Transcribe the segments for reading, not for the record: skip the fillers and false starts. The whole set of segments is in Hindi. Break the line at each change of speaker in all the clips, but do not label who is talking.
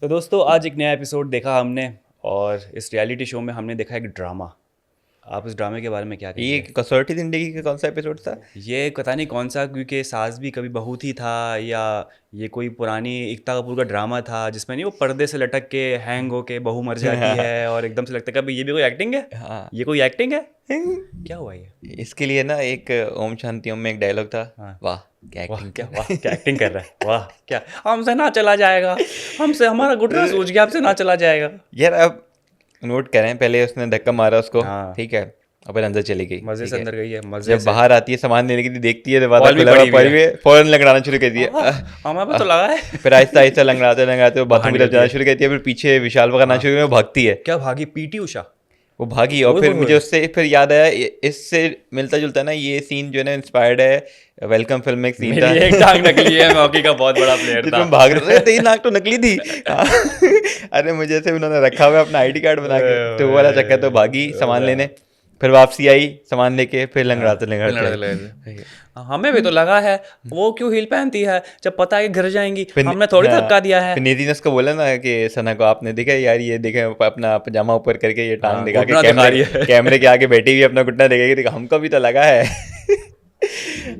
तो दोस्तों आज एक नया एपिसोड देखा हमने और इस रियलिटी शो में हमने देखा एक ड्रामा। आप इस ड्रामे के बारे में क्या
ये
कहेंगे?
कसौटी जिंदगी का कौन सा एपिसोड था?
ये पता नहीं कौन सा, क्योंकि सास भी कभी बहू थी था, या ये कोई पुरानी एकता कपूर का ड्रामा था जिसमें नहीं वो पर्दे से लटक के हैंग होके बहू मर जाती है और एकदम से लगता है कभी ये भी कोई एक्टिंग है,
हाँ।
ये कोई एक्टिंग है, क्या हुआ ये?
इसके लिए ना एक ओम शांति ओम में एक डायलॉग था।
हाँ।
वाह क्या
वाह
एक्टिंग
क्या, वाह क्या एक्टिंग कर रहा है, वाह क्या, हमसे ना चला जाएगा, हमसे हमारा घुटना सूझ गया, हमसे ना चला जाएगा।
यार अब नोट करें, पहले उसने धक्का मारा उसको,
हाँ।
ठीक है, और फिर अंदर चली गई,
मजे
ठीक
से
है।
अंदर गई है, मजे
जब
से।
बाहर आती है सामान लेने के लिए, देखती है दरवाजा
बॉल भी
खुला हुआ
पड़ी हुई
पड़ी
है।
हुई है, फौरन लंगड़ाना शुरू कर दिया।
हमें भी तो लगा है।
फिर आहिस्ता आहिस्ता लंगड़ाते लंगड़ाते वो बाथरूम की
बाहर
तरफ जाना
निकलती
शुरू करती है, फिर पीछे विशाल पकड़ना शुरू कर, वो भागती है,
क्या भागी, पीटी उषा।
वो भागी। और
ओए
फिर
होए
मुझे
होए।
उससे फिर याद आया, इससे मिलता जुलता ना ये सीन जो है ना, इंस्पायर्ड है वेलकम फिल्म में एक सीन था
मेरी एक टांग नकली है, मैं हॉकी का बहुत बड़ा प्लेयर था।
जिसमें भाग रहे थे, तेरी नाक तो नकली थी। हाँ। अरे मुझे ऐसे उन्होंने रखा हुआ है अपना आईडी कार्ड बना के, तो वो वाला चक्कर। तो भागी सामान लेने, फिर वापसी आई सामान लेके, फिर लंगड़ाते लंगड़ाते।
हमें भी तो लगा है, वो क्यों हील पहनती है जब पता है कि घर जाएंगी,
फिर
हमने थोड़ी
हाँ,
धक्का दिया है।
फिर निधि ने उसको बोला ना कि सना को, आपने देखा यार, ये देखे अपना पजामा ऊपर करके ये टांग
हाँ,
दिखा के
घुटना दिखा रही
कैमरे
है।
कैमरे के आगे बैठी हुई अपना घुटना दिखाएगी, देखा हमको भी तो लगा है।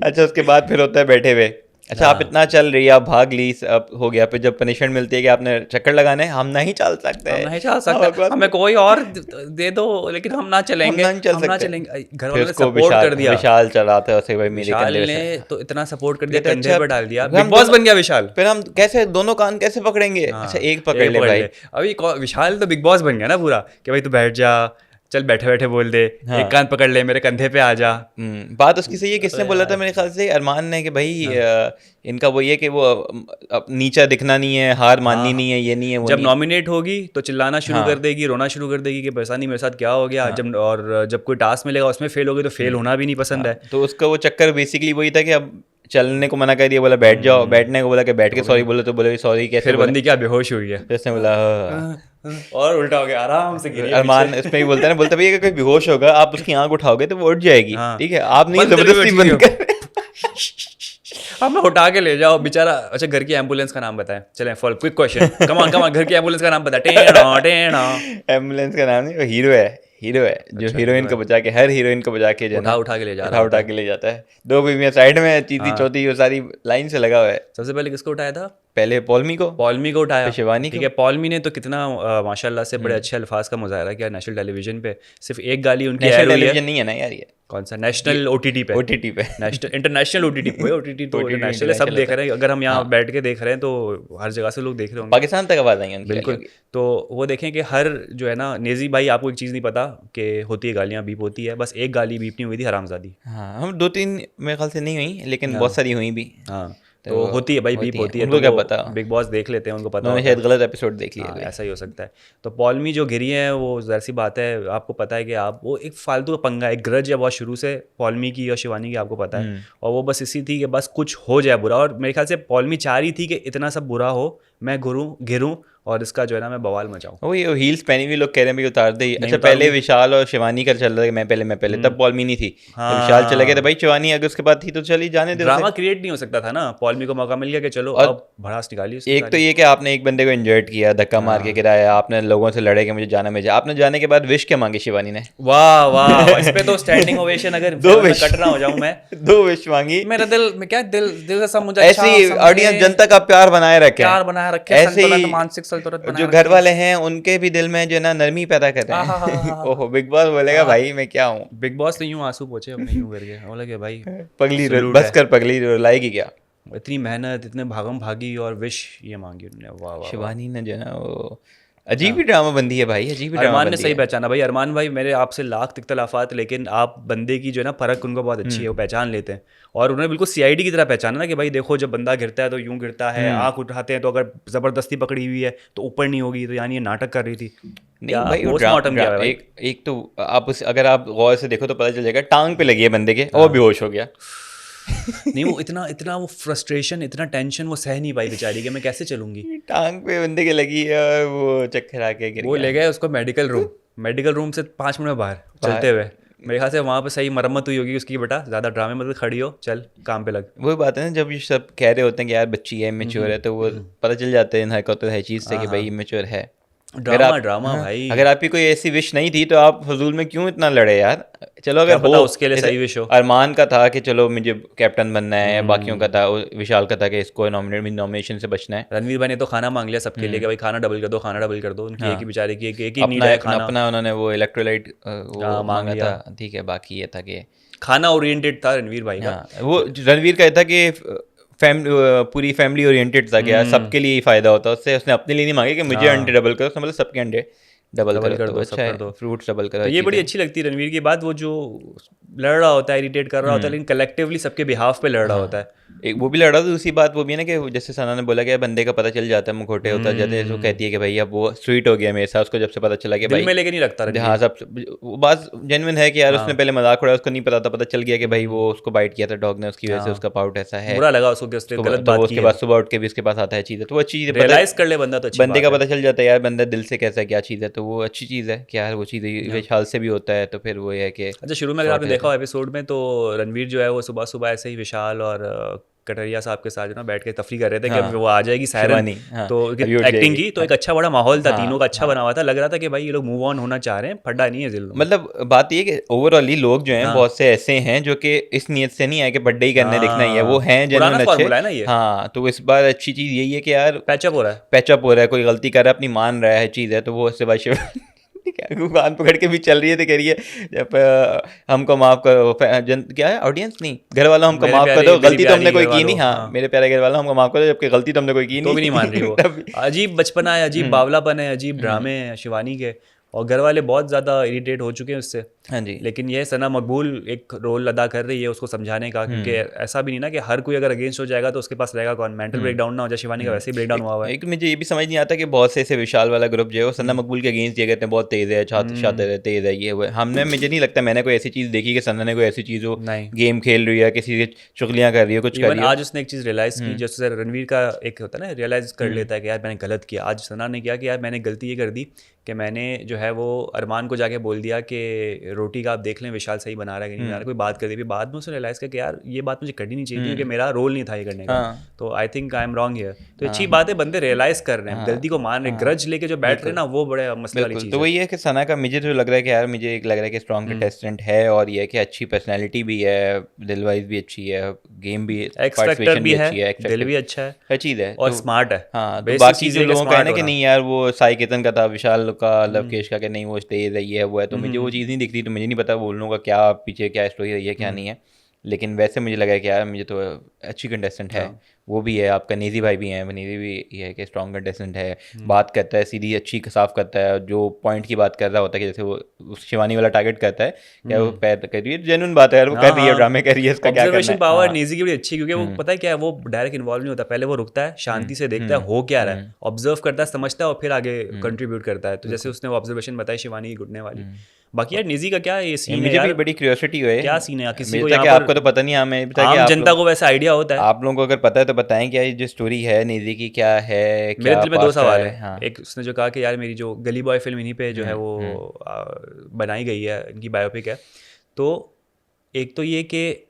अच्छा, उसके बाद फिर होता है बैठे हुए, अच्छा आप इतना चल रही है, आप भाग ली, अब हो गया। फिर जब पनिशमेंट मिलती है कि आपने चक्कर लगाने, हम नहीं चल सकते,
हम नहीं चल
हाँ,
सकते,
बकवास
हमें कोई और दे दो, लेकिन हम ना चलेंगे,
नहीं चल
हम ना
सकते।
चलेंगे। घर
फिर
वालों ने
उसको
सपोर्ट कर दिया।
विशाल चलाता है उसे, भाई मेरे
विशाल
कंधे
ने
पे
तो इतना सपोर्ट कर दिया,
कहते,
कंधे
अच्छा
पर डाल दिया,
हम
बिग बॉस
दोनों-
बन गया विशाल।
फिर हम कैसे दोनों कान कैसे पकड़ेंगे?
हाँ,
अच्छा एक पकड़ ले भाई।
अभी विशाल तो बिग बॉस बन गया ना पूरा, कि भाई तू बैठ जा, चल बैठे बैठे बोल दे,
हाँ।
एक कान पकड़ ले, मेरे कंधे पे आ जा।
बात उसकी सही है। किसने बोला था? मेरे ख्याल से अरमान ने, कि भाई इनका वो ये कि वो नीचा दिखना नहीं है, हार माननी
हाँ।
नहीं है, ये नहीं है, वो
जब
नहीं।
नॉमिनेट होगी तो चिल्लाना शुरू
हाँ।
कर देगी, रोना शुरू कर देगी कि पता नहीं मेरे साथ क्या हो गया।
हाँ।
जब कोई टास्क मिलेगा उसमें फेल होगी तो फेल होना भी नहीं पसंद है।
तो उसका वो चक्कर बेसिकली वही था कि अब चलने को मना कर दिया, बोला बैठ जाओ, बैठने को बोला कि बैठ के सॉरी बोलो, तो बोले सॉरी कैसे
फिर
बोला?
बंदी क्या बेहोश हुई है,
फिर उसने बोला हाँ।
और उल्टा हो गया, आराम से गिरी है
अरमान
पीछे।
इसमें भी बोलता है ना, बोलता भैया अगर कोई बेहोश होगा, आप उसकी आंख उठाओगे तो वो उठ जाएगी,
हाँ।
ठीक है, आप नहीं
बंद करके
जबरदस्ती
बैठी
बंद
हो।
कर।
अब मैं उठा के ले जाओ बेचारा। अच्छा, घर की एम्बुलेंस का नाम बताएं, चलें फॉर क्विक क्वेश्चन, कमान कमान, घर की एम्बुलेंस का नाम बता। टेढ़ा टेढ़ा।
एम्बुलेंस का नाम नहीं, वो हीरो है, हीरो है जो
अच्छा,
हीरोइन
हीरो
को बचा के, हर हीरोइन को बचा के जो है ना,
उठा के ले जा रहा
उठा
होता
उठा के ले जाता है। दो बीवियां साइड में, तीसरी
हाँ।
चौथी वो सारी लाइन से लगा हुआ है।
सबसे पहले किसको उठाया था?
पहले पॉलमी को,
पॉलमी को उठाया,
फिर शिवानी
ठीक
को।
है। पॉलमी ने तो कितना माशाल्लाह से बड़े अच्छे अल्फाज का मुजाहरा किया नेशनल टेलीविजन पे। सिर्फ एक गाली उनकी
नेशनल
ऐड हुई है।
टेलीविजन नहीं है ना यार, ये
कौन सा नेशनल? ओटीटी पे,
ओटीटी पे।
नेशनल इंटरनेशनल ओटीटी पे। ओटीटी तो
OTT
इंटरनेशनल है, सब
international
देख
होता
रहे हैं। अगर हम यहाँ
हाँ।
बैठ के देख रहे हैं तो हर जगह से लोग देख रहे होंगे।
पाकिस्तान तक आवाज आई है उनकी
बिल्कुल।
गालियों की।
तो वो देखें कि हर जो है ना, नेजी भाई आपको एक चीज़ नहीं पता कि होती है गालियाँ बीप होती है, बस एक गाली बीप नहीं हुई थी, हरामजादी।
हाँ, हम दो तीन मेरे ख्याल से नहीं हुई, लेकिन बहुत सारी हुई भी।
हाँ,
तो
तो होती है भाई, बीप होती है।
उनको
तो
क्या
वो
पता,
बिग बॉस देख लेते हैं, उनको पता
उन्होंने
होता है।
शायद गलत एपिसोड देख लिया
हाँ,
कोई।
ऐसा ही हो सकता है। तो पॉलमी जो गिरी है, वो ज़ाहिर सी बात है, आपको पता है कि आप वो एक फालतू का पंगा, एक ग्रज है बहुत शुरू से पॉलमी की और शिवानी की, आपको पता है। और वो बस इसी थी कि बस कुछ हो जाए बुरा, और मेरे ख्याल से पॉलमी चाह रही थी कि इतना सब बुरा हो, मैं गिरूं और इसका जो है ना मैं बवाल मचाऊं।
वो ये हील्स पहनी हुई लोग कह रहे हैं भाई उतार दे। अच्छा,
उतारूंगी।
पहले विशाल और शिवानी का चल रहा था, मैं पहले तब पॉलमी नहीं थी।
हाँ।
जब विशाल चला गया तो भाई शिवानी अगर उसके बाद थी तो चली जाने दे
ड्रामा
उसे।
क्रिएट नहीं हो सकता था ना, पॉलमी को मौका मिल गया कि चलो
और
अब भड़ास निकाली उसकी
एक तो
सारी।
ये कि आपने एक बंदे को इंजर्ड किया, धक्का मार के गिराया, आपने लोगों से लड़े कि मुझे जाना मुझे, आपने जाने के बाद विश क्या मांगी शिवानी ने?
वाह वाह, इस पे तो स्टैंडिंग ओवेशन। अगर
दो
मैं
विश।
कट रहा हो जाऊं मैं,
दो विश मांगी।
मेरा दिल में क्या, दिल से सब मुझे अच्छा
ऐसी
समझे,
ऑडियंस जनता का प्यार बनाए रखे,
प्यार बनाए रखे,
ऐसे
संतुलन,
ही
मानसिक संतुलन बनाए
जो
रखे।
घर वाले हैं उनके भी दिल में जो है ना नरमी पैदा कर रहे हैं। ओहो, बिग बॉस बोलेगा भाई मैं क्या हूँ?
बिग बॉस ने यूं आंसू पोछे अपने, यूं करके बोला कि भाई
पगली
salute
बस
है।
कर, पगली लाएगी क्या?
इतनी मेहनत, इतने भागम भागी, और विश ये मांगी उन्होंने। वाह वाह वाह।
शिवानी ने जो है ना वो अजीब ही ड्रामा बंदी है भाई, अजीब ही ड्रामा
अरमान ने
बंदी
सही
है।
पहचाना भाई। अरमान भाई, मेरे आपसे लाख इख्तलाफात, लेकिन आप बंदे की जो है ना परख उनको बहुत अच्छी है, वो पहचान लेते हैं। और उन्होंने बिल्कुल सीआईडी की तरह पहचाना ना कि भाई देखो, जब बंदा गिरता है तो यूं गिरता है, आंख उठाते हैं तो अगर जबरदस्ती पकड़ी हुई है तो ऊपर नहीं होगी, तो यानी ये नाटक कर रही थी।
नहीं भाई, वो
पोस्टमार्टम किया है भाई।
एक तो आप अगर आप गौर से देखो तो पता चल जाएगा, टांग पे लगी है बंदे के और बेहोश हो गया।
नहीं, वो इतना वो फ्रस्ट्रेशन, इतना टेंशन वो सह नहीं पाई बेचारी कि मैं कैसे चलूंगी।
टांग पे बंदे के लगी है और वो चक्कर आके गिर
वो
गया।
ले गए उसको मेडिकल रूम से 5 मिनट में बाहर चलते हुए। मेरे ख्याल से वहाँ पे सही मरम्मत हुई होगी उसकी, बेटा ज़्यादा ड्रामे मतलब खड़ी हो, चल काम पे लग।
वही बात है ना, जब ये सब कह रहे होते हैं कि यार बच्ची है, इमेच्योर है, तो वो पता चल जाता है इन हरकतों हर चीज़ से कि भाई इमेच्योर है।
ड्रामा
हाँ,
भाई।
अगर आपकी कोई ऐसी विश नहीं थी तो आप फजूल में क्यों इतना लड़े यार। चलो
क्या
अगर
पता
हो
उसके लिए
जैसे
सही विश हो।
अरमान का था कि चलो मुझे कैप्टन बनना है, या बाकियों का था, विशाल का था कि इसको नॉमिनेशन से बचना है।
रणवीर भाई ने तो खाना मांग लिया सबके लिए कि भाई खाना डबल कर दो, खाना डबल कर दो। उनकी एक ही बेचारे की एक ही नीड है खाना।
अपना उन्होंने वो इलेक्ट्रोलाइट वो
मांग
मांगा
लिया।
था, ठीक है। बाकी ये था कि
खाना ओरिएंटेड था रणवीर भाई का।
हाँ, वो रणवीर का ये था कि पूरी फैमिली ओरिएंटेड था कि यार सबके लिए ही फायदा होता है उससे। उसने अपने लिए नहीं मांगे कि मुझे अंडे डबल करो, उसने मतलब सबके अंडे डबल
डबल
करो,
कर
तो
दो, सब
अच्छा
कर
है,
दो।
फ्रूट्स डबल करो,
तो ये
चीज़
बड़ी
है।
अच्छी लगती है रणवीर की बात, वो जो लड़ रहा होता है, इरिटेट कर रहा होता है, लेकिन कलेक्टिवली सबके बिहाफ पे लड़ रहा होता है।
एक वो भी लड़ा था, दूसरी बात वो भी है ना कि जैसे सना ने बोला कि बंदे का पता चल जाता है, मुखोटे होता जाते हैं, तो कहती है कि भाई अब वो स्वीट हो गया मेरे साथ, उसको जब से पता चला कि
दिल
भाई
में लेके नहीं रखता
हाँ
रणवीर।
सब वो बात जेन्युइन है कि यार उसने पहले मजाक उड़ाया, उसको नहीं पता था, पता चल गया कि भाई वो उसको बाइट किया था डॉग ने, उसकी वजह से उसका पाउट ऐसा है।
बुरा लगा उसको कि उसने गलत
तो वो
बात
उसके
की
बाद
है।
सुबह उठ के भी उसके पास आता है चीज़ है, तो वो अच्छी चीज़ है,
रियलाइज कर ले बंदा तो अच्छी
बंदे
बात
का
है।
पता चल जाता है यार बंदा दिल से कैसा है, क्या चीज़ है, तो वो अच्छी चीज़ है कि यार वो चीज़ विशाल से भी होता है, तो फिर वो ये है कि
अच्छा, शुरू में अगर आपने देखा हो एपिसोड में, तो रणवीर जो है वो सुबह सुबह ऐसे ही विशाल और कटरिया साहब के साथ जो ना बैठ के तफरी कर रहे थे कि अब वो आ जाएगी सायरन,
शिवानी, हाँ,
तो
अभी उठ
एक्टिंग
जाएगी।
की तो एक अच्छा बड़ा माहौल था,
हाँ,
तीनों का अच्छा बना हुआ था, लग रहा था कि भाई ये लोग मूव ऑन होना चाह रहे हैं, फड्डा नहीं है दिल में।
मतलब बात ये कि ओवरऑली लोग जो हैं बहुत से ऐसे हैं जो कि इस नियत से नहीं आए कि बर्थडे ही करने दिखना ही है, वो हैं
पुराना
जेन्युइन
फॉर्मूला है
अच्छे।
ना ये,
हाँ, तो इस बार अच्छी चीज़ यही है कि यार
पैचअप हो रहा है।
पैचअप हो रहा है, कोई गलती कर रहा है अपनी मान रहा है चीज़ है, तो वो सिवाय शिवानी कान पकड़ के भी चल रही है, तो कह रही है जब हमको माफ करो, क्या है ऑडियंस नहीं घर वालों हमको
मेरे
माफ कर
प्यारे
दो,
मेरी
गलती तो हमने
प्यारी
कोई
घर
की नहीं,
वालों,
हाँ
हाँ।
मेरे प्यारे घर वालों हमको माफ कर दो, जबकि गलती तो हमने कोई की
तो भी नहीं मान रही वो।
तभी-
अजीब बचपना है, अजीब बावलापन है, अजीब ड्रामे हैं शिवानी के, और घर वाले बहुत ज़्यादा इरिटेट हो चुके हैं उससे।
हाँ जी।
लेकिन ये सना मकबूल एक रोल अदा कर रही है उसको समझाने का, क्योंकि ऐसा भी नहीं ना कि हर कोई अगर अगेंस्ट हो जाएगा तो उसके पास रहेगा कौन, मेंटल ब्रेकडाउन ना हो जाए। शिवानी का वैसे ही ब्रेकडाउन हुआ हुआ है।
एक मुझे ये भी समझ नहीं आता कि बहुत से ऐसे विशाल वाला ग्रुप जो है वो सन्ना मकबूल के अगेंस्ट दिए कहते हैं बहुत तेज़ है, शातिर है, तेज़ है, ये वो है। हमने मुझे नहीं लगता मैंने कोई ऐसी चीज़ देखी कि सन्ना ने कोई ऐसी चीज़ हो
नहीं,
गेम खेल रही है, किसी से चुगलियाँ कर रही है, कुछ कर
इवन
रही है।
आज उसने एक चीज़ रियलाइज़ की, जैसे रणवीर का एक होता है ना, रियलाइज़ कर लेता है कि यार मैंने गलत किया। आज सना ने किया कि यार मैंने गलती ये कर दी कि मैंने जो है वो अरमान को जाके बोल दिया कि रोटी का आप देख लें विशाल सही बना रहा है कि नहीं बना रहा है, कोई बात कर दी। फिर बाद में उसने रियलाइज़ किया कि यार ये बात मुझे करनी नहीं चाहिए थी, क्योंकि मेरा रोल नहीं था ये करने का।
हाँ।
तो I think I am wrong here. तो अच्छी बात है, बंदे रियलाइज़ कर रहे हैं, गलती को मान रहे हैं। ग्रज लेके जो बैठ रहे हैं ना, वो बड़े मसले वाली
बिल्कुल,
चीज़
तो
है।
वही है कि सना का मुझे तो लग रहा है कि यार मुझे एक लग रहा है कि स्ट्रॉन्ग कंटेस्टेंट है, और ये है कि अच्छी पर्सनैलिटी भी है, दिल वाइज भी अच्छी है, गेम भी
एक्स फैक्टर
पार्टिसिपेशन
भी है,
अच्छी है,
दिल भी अच्छा है,
हर चीज़ है
और
तो
स्मार्ट है।
हाँ। तो
बेसिक
बाकी
चीज़
जो
है कि
लोगों का है
स्मार्ट
ना कि
होना।
नहीं यार वो साई केतन का था, विशाल का, लवकेश का, कि नहीं वो तेज है, ये है वो है, तो मुझे वो चीज़ नहीं दिख रही, तो मुझे नहीं पता बोलने का क्या पीछे क्या स्टोरी रही है क्या नहीं है। लेकिन वैसे मुझे लगा कि यार मुझे तो अच्छी कंटेस्टेंट है। वो भी है, आपका नेजी भाई भी हैं, नेजी भी ये है कि स्ट्रॉन्ग कंटेस्टेंट है, बात करता है सीधी अच्छी साफ करता है, जो पॉइंट की बात कर रहा होता है कि जैसे वो उस शिवानी वाला टारगेट करता है क्या वो पैर कर रही है, जेन्युइन बात है यार, वो कर रही है, ड्रामे कर रही है, इसका क्या करना
ऑब्जर्वेशन
है।
पावर
हाँ,
नेजी की बड़ी अच्छी है, क्योंकि वो पता है क्या है, वो डायरेक्ट इन्वॉल्व नहीं होता। पहले वो रुकता है, शांति से देखता है हो क्या रहा है, ऑब्जर्व करता है, समझता है, और फिर आगे कंट्रीब्यूट करता है। तो जैसे उसने वो ऑब्जर्वेशन बताई शिवानी की घुटने वाली। बाकी यार निजी का क्या ये सीन है
मुझे
यार,
भी बड़ी क्यूरियोसिटी हुई है,
क्या सीन है यार, किसी
मुझे
को
था
यहाँ
कि
पर
आपको तो पता नहीं, हमें भी था कि
आम
आप
जनता
लोग
को वैसा आइडिया होता है।
आप लोगों को अगर पता है तो बताएं क्या ये जो स्टोरी है नेजी की क्या है,
मेरे
क्या
दिल में दो
पास्ट
सवाल है।
हाँ।
एक उसने जो कहा कि यार मेरी जो गली बॉय फिल्म इन्हीं पे जो है वो बनाई गई है, इनकी बायोपिक है। तो एक तो ये कि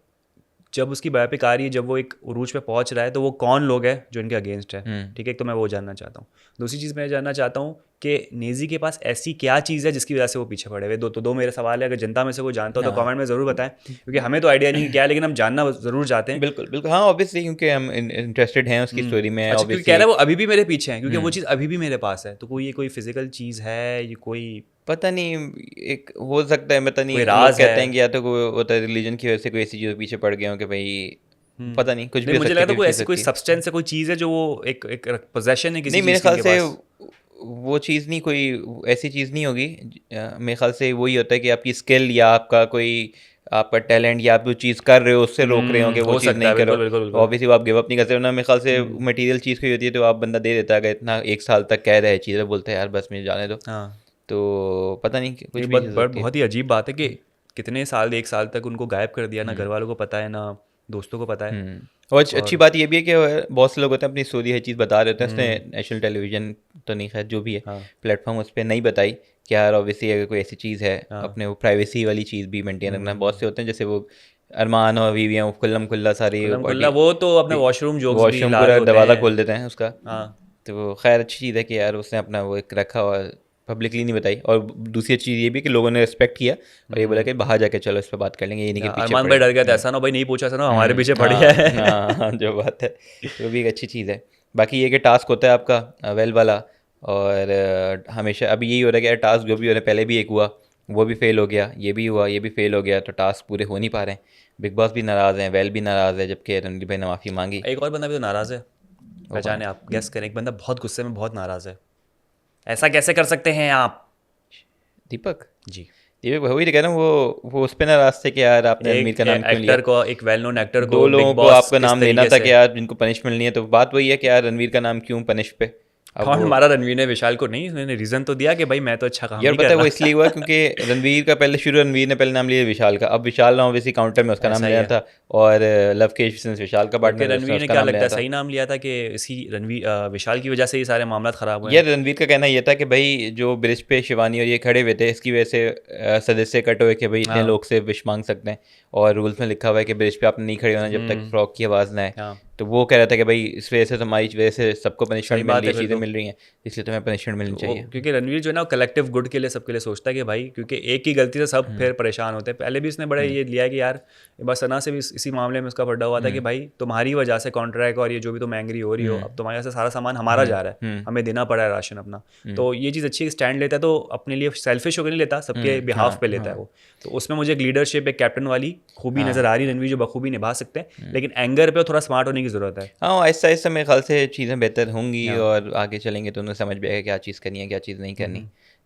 जब उसकी बायोपिक आ रही है, जब वो एक उरूज पे पहुंच रहा है, तो वो कौन लोग हैं जो इनके अगेंस्ट है, ठीक है। एक तो मैं वो जानना चाहता हूँ। दूसरी चीज़ मैं जानना चाहता हूँ कि नेजी के पास ऐसी क्या चीज़ है जिसकी वजह से वो पीछे पड़े हुए। दो मेरे सवाल है, अगर जनता में से कोई जानता हो तो कमेंट में ज़रूर बताएं, क्योंकि हमें तो आइडिया नहीं क्या है, लेकिन हम जानना ज़रूर चाहते हैं।
बिल्कुल बिल्कुल, हाँ ऑब्वियसली, क्योंकि हम इंटरेस्टेड हैं उसकी स्टोरी में।
अच्छा, क्योंकि कह रहा है वो अभी भी मेरे पीछे हैं, क्योंकि वो चीज़ अभी भी मेरे पास है। तो कोई ये कोई फिजिकल चीज़ है, ये कोई
पता नहीं, एक हो सकता है, पता नहीं,
कोई
लोग
राज
कहते
है।
हैं कि या तो कोई होता है रिलीजन की वजह से कोई ऐसी चीज़ पीछे पड़ गए हो कि भाई पता नहीं, कुछ भी हो
मुझे
सकता
लगा था
है,
कोई
कुछ
ऐसी
हो
कोई
सकती है।
सब्सटेंस है, कोई चीज़ है जो वो एक पोजेशन है किसी
नहीं, मेरे
चीज़ की
ख्याल
इनके
से
पास।
वो चीज़ नहीं, कोई ऐसी चीज़ नहीं होगी। मेरे ख्याल से वही होता है कि आपकी स्किल या आपका कोई आपका टैलेंट या आप जो चीज़ कर रहे हो उससे रोक रहे हो कि वो
हो
चीज़
सकता
नहीं
है,
करो।
बिल्कुल बिल्कुल बिल्कुल।
ऑब्वियसली आप गिव अप नहीं कर सकते ना। मेरे ख्याल से मटेरियल चीज़ कोई होती है तो आप बंदा दे देता है, अगर इतना 1 साल तक कह रहा है चीज़ें, बोलते हैं यार बस मुझे जाने दो,
हाँ,
तो पता नहीं कुछ
ये
भी चीज़ होती है।
बहुत ही अजीब बात है कि कितने साल, 1 साल तक उनको गायब कर दिया, ना घर वालों को पता है, ना दोस्तों को पता है।
और अच्छी बात ये भी है कि बहुत से लोग होते हैं अपनी स्टोरी हर चीज़ बता रहे होते हैं, उसने नेशनल टेलीविजन तो नहीं, खैर जो भी है प्लेटफॉर्म उस पर नहीं बताई कि यार ऑब्वियसली अगर कोई ऐसी चीज़ है अपने वो प्राइवेसी वाली चीज़ भी मेंटेन रखना। बहुत से होते हैं जैसे वो अरमान और वीवियाँ खुल्लम खुल्ला सारी
वो तो अपने वॉशरूम
पूरा दरवाज़ा खोल देते हैं उसका। तो खैर अच्छी चीज़ है कि यार उसने अपना वो एक रखा और पब्लिकली नहीं बताई। और दूसरी चीज़ ये भी कि लोगों ने रिस्पेक्ट किया और ये बोला कि बाहर जाके चलो इस पर बात कर लेंगे, ये नहीं कि पीछे
अरमान भाई डर गया था, ऐसा ना भाई नहीं पूछा, ऐसा ना हमारे पीछे पड़ गया है।
हाँ जो बात है वो भी एक अच्छी चीज़ है। बाकी ये कि टास्क होता है आपका वेल वाला, और हमेशा अभी यही हो रहा है कि यार टास्क जो भी हो रहा है, पहले भी एक हुआ वो भी फेल हो गया, ये भी हुआ ये भी फेल हो गया, तो टास्क पूरे हो नहीं पा रहे हैं। बिग बॉस भी नाराज़ हैं, वेल भी नाराज़ है, जबकि रणवीर भाई ने माफ़ी मांगी।
एक और बंदा भी तो नाराज़ है, पहचाने आप, गेस करें। एक बंदा बहुत गुस्से में बहुत नाराज़ है। ऐसा कैसे कर सकते हैं आप?
दीपक
जी,
दीपक वही तो कह रहा हूँ, वो उस पे नाराज़ थे कि यार आपने रणवीर का नाम क्यों लिया।
एक्टर को, एक वेल नोन एक्टर को,
दो लोगों को आपका नाम लेना था कि यार जिनको पनिश मिलनी है, तो बात वही है कि यार रणवीर का नाम क्यों पनिश पे।
कौन मारा रणवीर ने विशाल को? नहीं, उसने रीजन तो दिया कि भाई मैं तो अच्छा काम
यार
नहीं
पता
कर
है
रहा।
वो इसलिए हुआ क्योंकि रणवीर का पहले शुरू रणवीर ने पहले नाम लिया विशाल का, अब विशाल ने ऑब्वियसली काउंटर में उसका नाम लिया था, और लव के विशाल का पार्टनर
रणवीर ने क्या लगता है सही नाम लिया था कि इसी रणवीर विशाल की वजह से ये सारे मामला खराब हुए।
यार रणवीर का कहना ये था कि भाई जो ब्रिज पे शिवानी और ये खड़े हुए थे, इसकी वजह से सदस्य कट हुए कि भाई इतने लोग से विश मांग सकते हैं, और रूल्स में लिखा हुआ है कि ब्रिज पे आपने नहीं खड़े होना जब तक फ्रॉक की आवाज़ ना आए। तो वो कह रहा था कि भाई इस वजह से तुम्हारी वजह से सबको पनिशमेंट मिल रही है, चीज़ें मिल रही हैं, इसलिए तुम्हें पनिशमेंट मिलनी चाहिए।
क्योंकि रणवीर जो है ना कलेक्टिव गुड के लिए, सबके लिए सोचता है कि भाई, क्योंकि एक की गलती से सब फिर परेशान होते हैं। पहले भी उसने बड़ा ये लिया है कि यार बस सना से भी इसी मामले में उसका पड़ा हुआ था कि भाई तुम्हारी वजह से कॉन्ट्रैक्ट और ये जो भी तुम एंग्री हो रही हो, अब तुम्हारे से सारा सामान हमारा जा रहा है, हमें देना पड़ा है राशन अपना। तो ये चीज़ अच्छी स्टैंड लेता है, तो अपने लिए सेल्फिश होकर नहीं लेता, सबके बिहाफ पे लेता है वो। तो उसमें मुझे एक लीडरशिप, एक कैप्टन वाली खूबी नजर आ रही है रणवीर, जो बखूबी निभा सकते हैं, लेकिन एंगर पे थोड़ा स्मार्ट होने की जरूरत है।
हाँ ऐसा ऐसा मेरे ख्याल से चीज़ें बेहतर होंगी, और आगे चलेंगे तो उन्हें समझ भी आएगा क्या चीज़ करनी है क्या चीज़ नहीं करनी,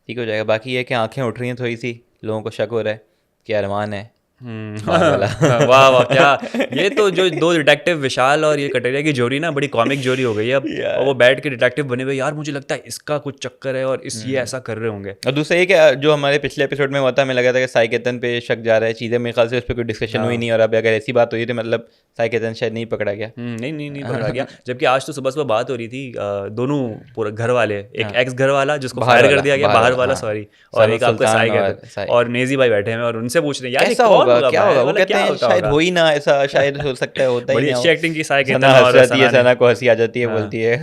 ठीक हो जाएगा। बाकी ये कि आंखें उठ रही हैं थोड़ी सी, लोगों को शक हो रहा है कि अरमान है।
वाह वाह, क्या ये तो जो दो डिटेक्टिव विशाल और ये कटरिया की जोड़ी ना बड़ी कॉमिक जोड़ी हो गई है अब। और वो बैठ के डिटेक्टिव बने हुए, यार मुझे लगता है इसका कुछ चक्कर है और इस ये ऐसा कर रहे होंगे।
और दूसरा ये कि जो हमारे पिछले एपिसोड में हुआ था, हमें लगा था कि साई केतन पे शक जा रहा है, चीज़ें मेरे ख्याल से उस पर कोई डिस्कशन हुई नहीं, और अब अगर ऐसी बात हुई तो मतलब साई केतन शायद नहीं पकड़ा गया।
नहीं पकड़ा गया। जबकि आज तो सुबह सुबह बात हो रही थी, दोनों पूरे घर वाले, एक एक्स घर वाला जिसको फायर कर दिया गया, बाहर वाला सॉरी, और एक आपका साई केतन और नेजी भाई बैठे हैं और उनसे पूछ रहे हैं यार
कैसा होगा क्या होगा। वो कहते हैं शायद हो ही ना ऐसा, शायद हो सकता है होता ही
बड़ी
नहीं।
अच्छी एक्टिंग की साई केतन
और सना को हंसी आ जाती है, बोलती है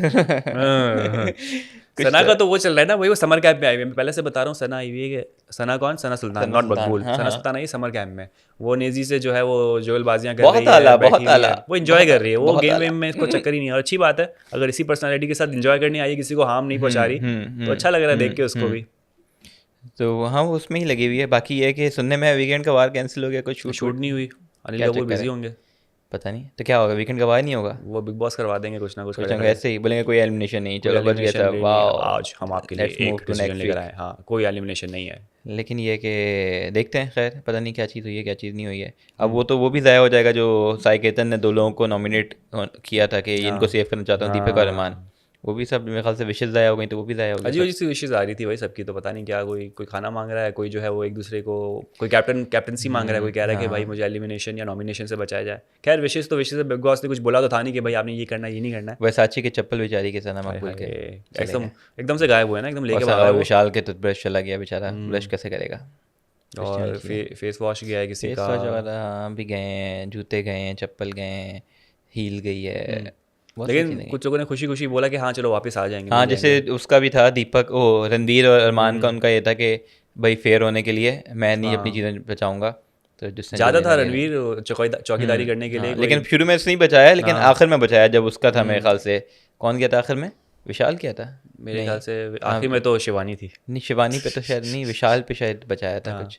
सना का तो वो चल रहा है ना, वही वो समर कैंप में आई हुई है। मैं पहले से बता रहा हूँ, सना आई हुई है कि सना कौन, सना सुल्तान, not Maqbool, Sana Sultan I summer camp में। वो नेजी से जो है वो जोगलबाजियां कर रही है, बहुत आला, वो एंजॉय कर रही है, वो गेम वेम में इसको चक्कर ही नहीं है। और अच्छी बात है, अगर इसी पर्सनालिटी के साथ एंजॉय करनी आई, किसी को हार्म नहीं पहुंचा रही, तो अच्छा लग रहा है देख के उसको भी।
तो हाँ वो उसमें ही लगी हुई है। बाकी ये कि सुनने में वीकेंड का वार कैंसिल हो गया, कुछ
शूट नहीं हुई, अनिल कपूर बिजी होंगे,
पता नहीं तो क्या होगा, वीकेंड का वार नहीं होगा,
वो बिग बॉस करवा देंगे कुछ ना कुछ,
ऐसे ही बोलेंगे कोई एलिमिनेशन नहीं, चलो बच गया था, वाह
आज हम आपके लिए एक डिसीजन लेकर आए। हाँ कोई एलिमिनेशन नहीं है,
लेकिन ये कि देखते हैं, खैर पता नहीं क्या चीज़ हुई है क्या चीज़ नहीं हुई है। अब वो तो वो भी ज़ाया हो जाएगा जो साई केतन ने दो लोगों को नॉमिनेट किया था कि इनको सेव करना चाहता हूँ, दीपक और अरमान, वो भी सब मेरे ख्याल से विशेष ज़ाया हो गई, तो वो भी ज़ाया हो गई।
अजीब सी विशेष आ रही थी भाई सबकी, तो पता नहीं क्या, कोई खाना मांग रहा है, कोई जो है वो एक दूसरे को, कोई कैप्टनसी मांग रहा है, कोई कह रहा है कि भाई मुझे एलिमिनेशन या नॉमिनेशन से बचाया जाए। खैर विशेष तो विशेष, बिग बॉस ने कुछ बोला तो था नहीं कि भाई आपने ये करना है ये नहीं करना है।
वैसाची के चप्पल बेचारी के सना मकबूल के
एकदम से गायब हुए ना, एकदम लेके भागा,
विशाल के टूथब्रश चला गया बेचारा, ब्रश कैसे करेगा।
और फेस वॉश गया है किसी का,
भी गए हैं, जूते गए हैं, चप्पल गए हैं, हील गई है,
लेकिन कुछ लोगों ने खुशी खुशी बोला कि हाँ चलो वापस आ जाएंगे।
हाँ जैसे उसका भी था दीपक, ओ रणवीर और अरमान का, उनका ये था कि भाई फेयर होने के लिए मैं नहीं अपनी चीज़ें बचाऊंगा, तो जिसने ज़्यादा
था रणवीर चौकीदारी करने के लिए,
लेकिन शुरू में उसने नहीं बचाया, लेकिन आखिर में बचाया जब उसका था। मेरे ख्याल से कौन गया था आखिर में, विशाल क्या था
मेरे ख्याल से आखिर में, तो शिवानी थी, नहीं
शिवानी पे तो शायद नहीं, विशाल पे शायद बचाया था कुछ,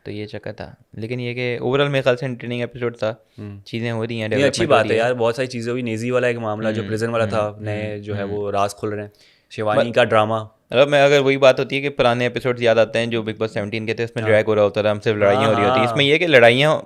तो ये चक्कर था। लेकिन ये कि ओवरऑल मेरे ख्याल से एंटरटेनिंग एपिसोड था, चीज़ें हो रही हैं,
ये अच्छी बात है यार, बहुत सारी चीज़ें हुई। नेजी वाला एक मामला जो प्रिजन वाला था, नए जो है वो राज खुल रहे हैं, शिवानी का ड्रामा,
मतलब मैं अगर वही बात होती है कि पुराने एपिसोड याद आते हैं जो बिग बॉस 17 के थे, उसमें ड्रैग हो रहा होता था, हमसे लड़ाइयाँ हो रही होती है। इसमें यह कि लड़ाइयाँ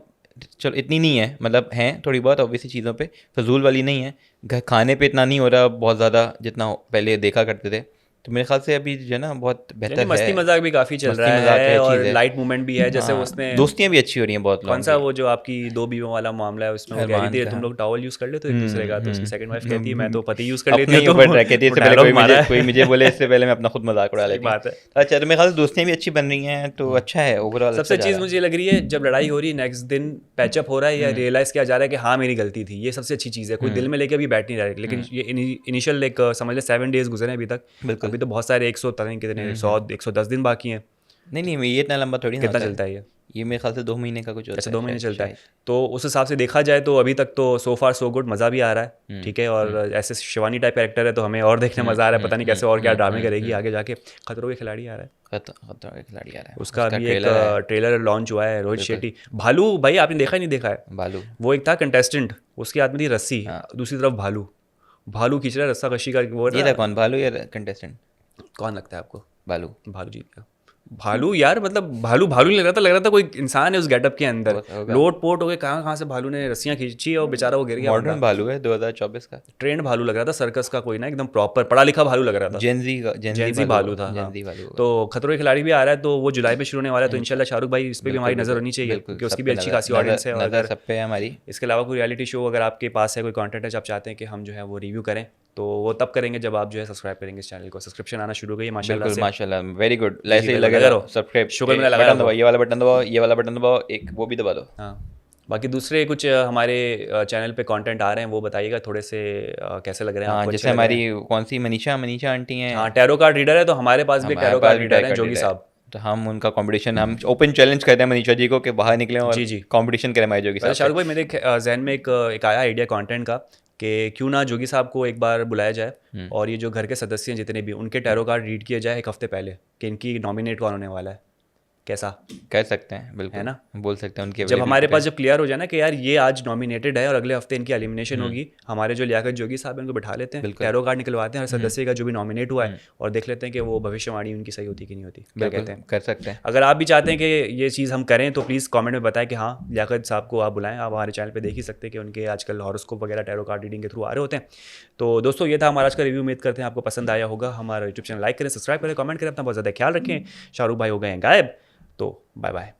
चलो इतनी नहीं है, मतलब हैं थोड़ी बहुत ऑब्वियसली चीज़ों पे, फजूल वाली नहीं है, खाने पे इतना नहीं हो रहा बहुत ज़्यादा जितना पहले देखा करते थे, तो मेरे ख्याल से अभी जो है ना बहुत बेहतर
मस्ती
है,
मजाक भी काफी चल
मस्ती
रहा
मजाक
है और
चीज़ है।
लाइट मूवमेंट भी है, जैसे
हाँ,
उसने
दोस्तियाँ भी अच्छी हो रही हैं बहुत
कौन
लोगों
सा
की।
वो जो आपकी 2 बीवियों वाला मामला है उसमें वो कह रही
अरमान
थी
का।
तुम लोग टॉवल यूज कर लेते हो एक दूसरे का, तो उसकी सेकंड वाइफ कहती है मैं तो पति यूज कर लेती
अपने
हूँ,
ही ऊपर रखे थे,
वो
इससे पहले
dialogue मारा है।
कोई मुझे बोले इससे पहले मैं अपना खुद मजाक उड़ा
सही
लेती
बात है।
अच्छा, तो मेरे ख्याल से दोस्तियाँ भी अच्छी बन रही हैं, तो अच्छा है ओवरऑल।
सबसे चीज़ मुझे लग रही है जब लड़ाई हो रही है नेक्स्ट दिन पैचअप हो रहा है या रियलाइज़ किया जा रहा है कि हाँ मेरी गलती थी, ये सबसे अच्छी चीज़ है। कोई दिल में लेके अभी बैठ नहीं रहा है, लेकिन ये इनिशियल एक समझ ले 7 डेज गुजरे हैं अभी तक, अभी तो बहुत सारे 100 पता नहीं कितने 110 दिन बाकी हैं।
नहीं ये इतना लंबा थोड़ी ना
कितना
होता
चलता है
ये मेरे ख्याल से 2 महीने का कुछ होता है।
अच्छा 2 महीने
शायद-
चलता है,
शायद।
तो उस हिसाब से देखा जाए तो अभी तक तो सो फार सो गुड, मज़ा भी आ रहा है, ठीक है। और ऐसे शिवानी टाइप कैरेक्टर है तो हमें और देखने मज़ा आ रहा है, पता नहीं कैसे और क्या ड्रामे करेगी आगे जाके। खतरों के खिलाड़ी आ रहा है,
खतरा का खिलाड़ी आ रहा है,
उसका अभी एक
ट्रेलर है।
ट्रेलर लॉन्च हुआ है, रोहित शेट्टी। भालू भाई आपने देखा ही नहीं देखा है?
बालू
वो एक था कंटेस्टेंट, उसके हाथ में थी रस्सी, दूसरी तरफ भालू, भालू खींच रहा है रस्सा कशी का, वो
ये था कौन, भालू या कंटेस्टेंट?
कौन लगता है आपको?
बालू।
भालू जीत गया। भालू यार मतलब भालू भालू नहीं लग रहा था कोई इंसान है उस गेटअप के अंदर,
होगा।
लोट पोट हो गए, कहाँ से भालू ने रस्सियां खींची और बेचारा वो गिर गया।
मॉडर्न भालू है 2024 का,
ट्रेंड भालू लग रहा था, सर्कस का कोई ना, एकदम प्रॉपर पढ़ा लिखा भालू लग रहा था, जेंजी भालू था।
जेंजी भालू।
तो खतरों के खिलाड़ी भी आ रहा है, तो वो जुलाई में शुरू होने वाला है, तो इंशाल्लाह शाहरुख भाई इस पर भी हमारी नजर होनी चाहिए क्योंकि उसकी भी अच्छी खासी ऑडियंस है। और अगर
सब पे है हमारी।
इसके अलावा कोई रियलिटी शो अगर आपके पास है, कोई कंटेंट है जो आप चाहते हैं कि हम जो है वो रिव्यू करें, तो वो तब करेंगे जब आप जो है सब्सक्राइब करेंगे इस चैनल को। सब्सक्रिप्शन आना शुरू हो गई है माशाल्लाह से,
माशाल्लाह, वेरी गुड। ऐसे ही
जी,
लगे
लगा
रहो,
रहो।
सब्सक्राइब
शुगर मेरा लगा
बटन
रहो।
दबाओ, ये वाला बटन दबाओ, ये वाला बटन दबाओ, एक वो भी दबा दो।
हाँ, बाकी दूसरे कुछ हमारे चैनल पे कंटेंट आ रहे हैं वो बताइएगा थोड़े से, कैसे लग रहे हैं
हाँ,
आपको?
जैसे
अच्छे लग रहे
हमारी कौन सी मनीषा आंटी हैं।
हैं? हाँ, टैरो कार्ड रीडर है, तो हमारे पास भी
हमारे
टैरो
पास
कार्ड
भी
रीडर है
टैरो
जोगी
कार्ड
साहब।
तो हम उनका कंपटीशन, हम ओपन चैलेंज करते हैं मनीषा जी को कि बाहर निकले और
जी, जी।
कंपटीशन करें हमारे जोगी
वैसे
साहब
शाहरुख भाई मेरे जहन में एक आया आइडिया कंटेंट का कि क्यों ना जोगी साहब को एक बार बुलाया जाए और ये जो घर के सदस्य हैं जितने भी, उनके टैरो कार्ड रीड किए जाए एक हफ्ते पहले कि इनकी नॉमिनेट कौन होने वाला है। कैसा?
कर सकते हैं, बिल्कुल
है ना?
बोल सकते हैं उनके
जब हमारे पास जब क्लियर हो जाए ना कि यार ये आज नॉमिनेटेड है और अगले हफ्ते इनकी एलिमिनेशन होगी, हमारे जो लियाकत जोगी साहब हैं उनको बिठा लेते हैं, टैरो कार्ड निकलवाते हैं हर सदस्य का जो भी नॉमिनेट हुआ है और देख लेते हैं कि वो भविष्यवाणी उनकी सही होती कि नहीं होती। क्या कहते हैं?
कर सकते हैं।
अगर आप भी चाहते हैं कि ये चीज़ हम करें तो प्लीज़ कमेंट में बताएं कि हाँ लियाकत साहब को आप बुलाएं। आप हमारे चैनल पे देख ही सकते हैं कि उनके आजकल हॉरोस्कोप वगैरह टैरो कार्ड रीडिंग के थ्रू आ रहे होते हैं। तो दोस्तों ये था हमारा आज का रिव्यू, उम्मीद करते हैं आपको पसंद आया होगा। हमारा यूट्यूब चैनल लाइक करें, सब्सक्राइब करें, कमेंट करें, अपना बहुत ज़्यादा ख्याल रखें। शाहरुख भाई हो गए हैं गायब, तो बाय बाय।